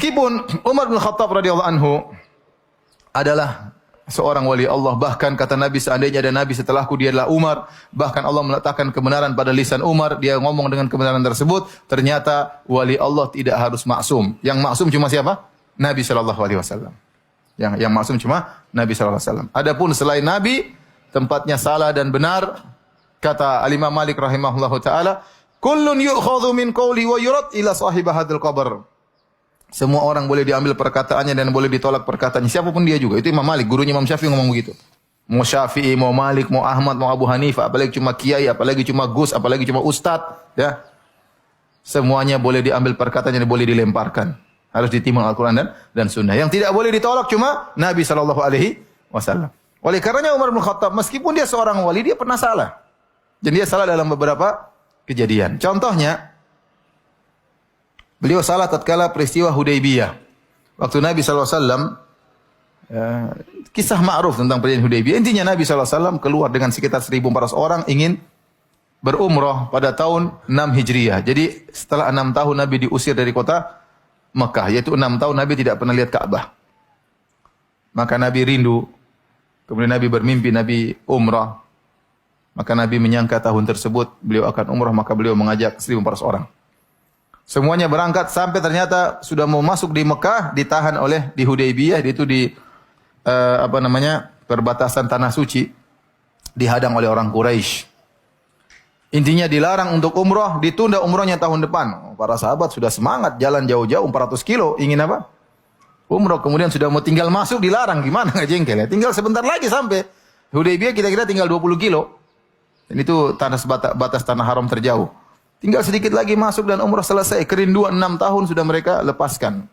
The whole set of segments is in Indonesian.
Meskipun Umar bin Khattab radhiyallahu anhu adalah seorang wali Allah, bahkan kata Nabi seandainya ada nabi setelahku dia adalah Umar, bahkan Allah meletakkan kebenaran pada lisan Umar, dia ngomong dengan kebenaran tersebut, ternyata wali Allah tidak harus maksum. Yang maksum cuma siapa? Nabi sallallahu alaihi wasallam. Yang maksum cuma Nabi sallallahu alaihi wasallam. Adapun selain Nabi, tempatnya salah dan benar, kata Al-Imam Malik rahimahullahu taala, kullun yu'khadhu min qawli wa yurad ila sahib hadzal qabr. Semua orang boleh diambil perkataannya dan boleh ditolak perkataannya. Siapapun dia juga. Itu Imam Malik, gurunya Imam Syafi'i ngomong begitu. Mau Syafi'i, mau Malik, mau Ahmad, mau Abu Hanifah, apalagi cuma kiai, apalagi cuma gus, apalagi cuma ustadz, ya. Semuanya boleh diambil perkataannya dan boleh dilemparkan. Harus ditimbang Al-Qur'an dan Sunnah. Yang tidak boleh ditolak cuma Nabi sallallahu alaihi wasallam. Oleh karenanya Umar bin Khattab meskipun dia seorang wali, dia pernah salah. Dan dia salah dalam beberapa kejadian. Contohnya, beliau salah tatkala peristiwa Hudaybiyah. Waktu Nabi SAW, kisah ma'ruf tentang perjanjian Hudaybiyah. Intinya Nabi SAW keluar dengan sekitar 1.400 orang ingin berumrah pada tahun 6 Hijriah. Jadi setelah 6 tahun Nabi diusir dari kota Mekah. Yaitu 6 tahun Nabi tidak pernah lihat Ka'bah. Maka Nabi rindu. Kemudian Nabi bermimpi Nabi umrah. Maka Nabi menyangka tahun tersebut beliau akan umrah. Maka beliau mengajak 1.400 orang. Semuanya berangkat sampai ternyata sudah mau masuk di Mekah, ditahan oleh di Hudaybiyah, itu di perbatasan tanah suci, dihadang oleh orang Quraisy. Intinya dilarang untuk umrah, ditunda umrahnya tahun depan. Para sahabat sudah semangat jalan jauh-jauh 400 kilo, ingin apa? Umrah. Kemudian sudah mau tinggal masuk dilarang, gimana nggak jengkel ya? Tinggal sebentar lagi sampai Hudaybiyah, kira-kira tinggal 20 kilo. Dan itu batas tanah haram terjauh. Tinggal sedikit lagi masuk dan umrah selesai. Kerinduan 6 tahun sudah mereka lepaskan.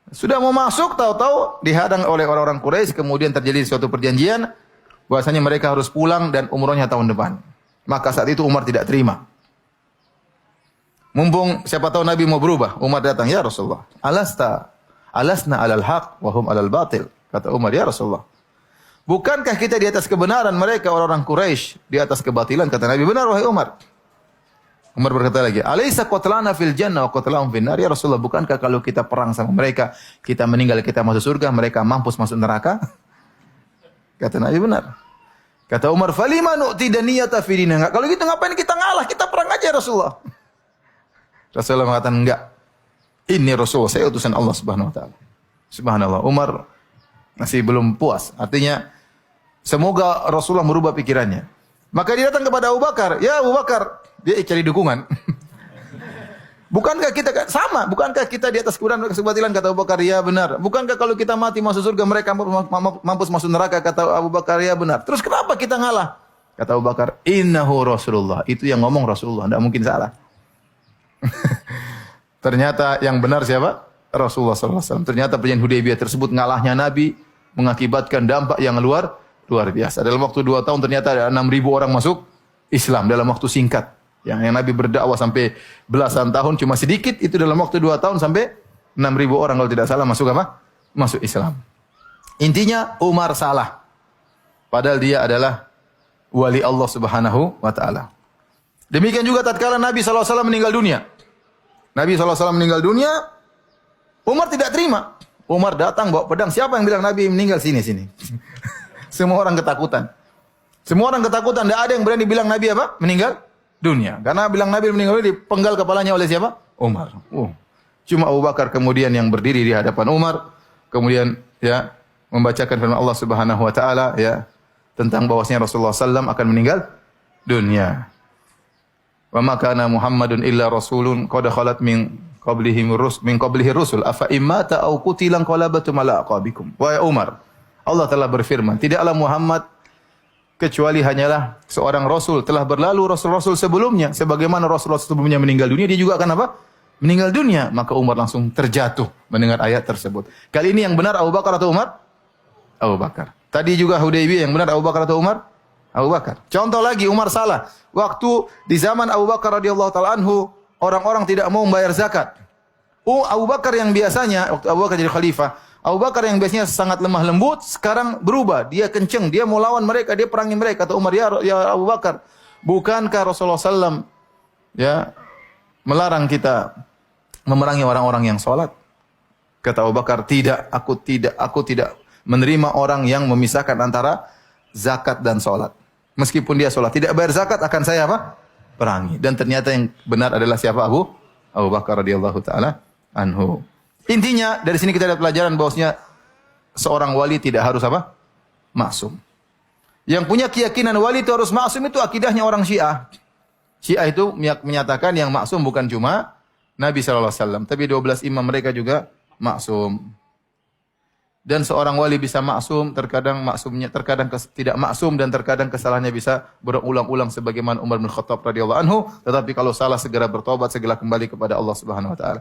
Sudah mau masuk, tahu-tahu dihadang oleh orang-orang Quraisy. Kemudian terjadi suatu perjanjian bahwasanya mereka harus pulang dan umrahnya tahun depan. Maka saat itu Umar tidak terima. Mumpung siapa tahu Nabi mau berubah, Umar datang, ya Rasulullah, alasna alal haq wa hum alal batil. Kata Umar, ya Rasulullah, bukankah kita di atas kebenaran, mereka orang-orang Quraisy di atas kebatilan? Kata Nabi, benar wahai Umar. Umar berkata lagi, "Alaisa qatlana fil jannah wa qatlahum fin nar?" Ya Rasulullah, bukankah kalau kita perang sama mereka, kita meninggal, kita masuk surga, mereka mampus masuk neraka? Kata Nabi, benar. Kata Umar, "Falima nu'ti daniyata fi dinina?" Kalau gitu ngapain kita ngalah? Kita perang aja ya Rasulullah. Rasulullah mengatakan, enggak. Ini Rasulullah, saya utusan Allah Subhanahu wa taala. Subhanallah. Umar masih belum puas. Artinya semoga Rasulullah merubah pikirannya. Maka dia datang kepada Abu Bakar, "Ya Abu Bakar," dia cari dukungan. Bukankah kita sama? Bukankah kita di atas kebenaran mereka kebatilan? Kata Abu Bakar, ya benar. Bukankah kalau kita mati masuk surga mereka mampus masuk neraka? Kata Abu Bakar, ya benar. Terus kenapa kita ngalah? Kata Abu Bakar, innahu Rasulullah. Itu yang ngomong Rasulullah, tidak mungkin salah. Ternyata yang benar siapa? Rasulullah SAW. Ternyata perjanjian Hudaybiyah tersebut ngalahnya Nabi mengakibatkan dampak yang luar biasa. Dalam waktu 2 tahun ternyata ada 6.000 orang masuk Islam dalam waktu singkat. Yang Nabi berdakwah sampai belasan tahun cuma sedikit, itu dalam waktu 2 tahun sampai 6.000 orang kalau tidak salah masuk apa? Masuk Islam. Intinya Umar salah. Padahal dia adalah wali Allah Subhanahu wa taala. Demikian juga tatkala Nabi SAW meninggal dunia. Nabi SAW meninggal dunia, Umar tidak terima. Umar datang bawa pedang. Siapa yang bilang Nabi meninggal? Sini. Semua orang ketakutan. Tidak ada yang berani bilang Nabi apa? Meninggal dunia. Karena bilang Nabi meninggal dunia dipenggal kepalanya oleh siapa? Umar. Cuma Abu Bakar kemudian yang berdiri di hadapan Umar, kemudian ya membacakan firman Allah Subhanahu wa taala ya tentang bahwasanya Rasulullah SAW akan meninggal dunia. Wa ma kana Muhammadun illa rasulun qad khalat min qablihi rusul afa immata aw qutilan qalabatum ala aqabikum. Wahai Umar, Allah telah berfirman, tidaklah Muhammad kecuali hanyalah seorang rasul, telah berlalu rasul-rasul sebelumnya, sebagaimana rasul-rasul sebelumnya meninggal dunia, dia juga akan apa? Meninggal dunia. Maka Umar langsung terjatuh mendengar ayat tersebut. Kali ini yang benar Abu Bakar atau Umar? Abu Bakar. Tadi juga Hudaybiyah, yang benar Abu Bakar atau Umar? Abu Bakar. Contoh lagi, Umar salah. Waktu di zaman Abu Bakar radhiyallahu taala anhu, orang-orang tidak mau membayar zakat. Abu Bakar yang biasanya waktu Abu Bakar jadi khalifah, Abu Bakar yang biasanya sangat lemah lembut, sekarang berubah. Dia kenceng, dia mau lawan mereka, dia perangi mereka. Kata Umar, ya Abu Bakar, bukankah Rasulullah SAW ya melarang kita memerangi orang-orang yang sholat? Kata Abu Bakar, aku tidak menerima orang yang memisahkan antara zakat dan salat. Meskipun dia salat, tidak bayar zakat akan saya apa? Perangi. Dan ternyata yang benar adalah siapa? Abu Bakar radhiyallahu taala anhu. Intinya dari sini kita dapat pelajaran bahwasanya seorang wali tidak harus apa? Maksum. Yang punya keyakinan wali itu harus maksum itu akidahnya orang Syiah. Syiah itu menyatakan yang maksum bukan cuma Nabi sallallahu alaihi wasallam, tapi 12 imam mereka juga maksum. Dan seorang wali bisa maksum, terkadang tidak maksum dan terkadang kesalahannya bisa berulang-ulang sebagaimana Umar bin Khattab radhiyallahu anhu, tetapi kalau salah segera bertobat, segera kembali kepada Allah Subhanahu wa taala.